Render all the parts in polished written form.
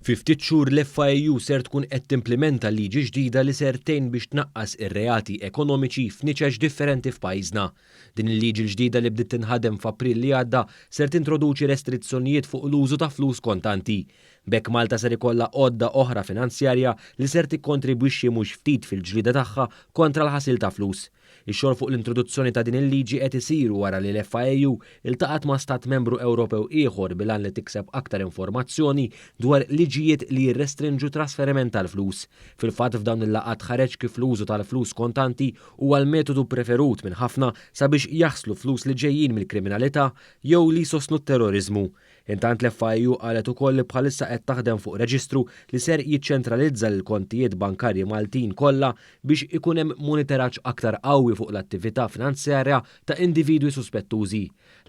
Fi ftit xhur l-FIU ser tkun qed timplementa liġi ġdida li ser tgħin biex tnaqqas ir-reati ekonomiċi f'niċeġ differenti f'pajjiżna. Din il-liġi l-ġdida li bdiet tinħadem f'April li għadda ser tintroduċi restrizzjonijiet fuq l-użu ta' flus kontanti. B'hekk Malta ser ikollha għodda oħra finanzjarja li ser tikkontribwixxi mhux ftit fil-ġlieda tagħha kontra l-ħasil ta' flus. Ix-xogħol fuq l-introduzzjoni ta' din il-liġi qed isir wara li l-FIU iltaqat ma' stat membru Ewropew ieħor bilan li tikseb aktar informazzjoni dwar liġijiet li jirrestrinġu trasferiment tal-flus. Fil-fatt f'dawn il-laqat ħareġ kif l-użu tal-flus kontanti huwa l-metodu preferut minn ħafna sabiex jaħslu flus li ġejjin mill-kriminalità jew li jsostnu t-terrorizmu. Intant l-FIU qalet ukoll li bħalissa qed taħdem fuq reġistru li ser jiċċentralizza l-kontijiet bankarji Maltin kollha biex ikun hemm monitoraġġ aktar qawwi fuq l-attività finanzjarja ta' individwi suspettużi.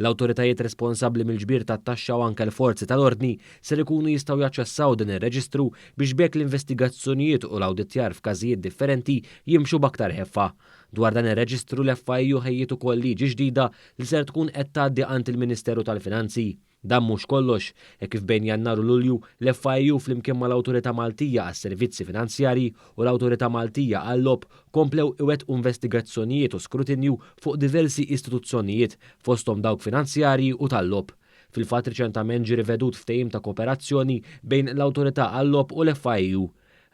L-awtoritajiet responsabbli mill-ġbir tat-taxxa u anke l-forzi tal-ordni ser ikunu jistgħu jaċċessaw din ir-reġistru biex bekk l-investigazzjonijiet u l-awditjar f'każijiet differenti jimxu b'aktar ħeffa. Dwar dan ir-reġistru l-FIU ħejjiet ukoll liġi ġdida li ser tkun qed tgħaddi għand il-Ministeru tal-Finanzi. Dan mhux kollox, kif bejn Jannar u Lulju l-FIU flimkien mal-Awtorità Maltija għas-Servizzi Finanzjarji u l-Awtorità Maltija għall-logħob komplew iwettqu investigazzjonijiet u skrutinju fuq diversi istituzzjonijiet fosthom dawk finanzjarji u tal-logħob. Fil-fatt riċentament ġie rivedut ftehim ta' kooperazzjoni bejn l-Awtorità għall-logħob u l-FIU.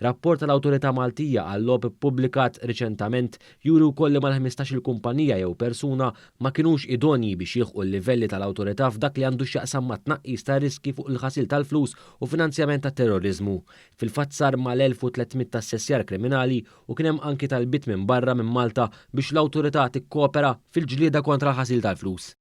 Rapport tal-Awtorità Maltija għall-logħob ippubblikat riċentament juri wkoll li mal-15-il kumpanija jew persuna ma kinux idonji biex jilħqu l-livelli tal-awtorità f'dak li għandu x'jaqsam ma' tnaqqis ta' riski fuq il-ħasil tal-flus u finanzjament tat-terrorizmu. Fil-fatt sar mal-1300 ta' assessjar kriminali u kien hemm anki talbiet minn barra minn Malta biex l-awtorità tikkoopera fil-ġlieda kontra l-ħasil tal-flus.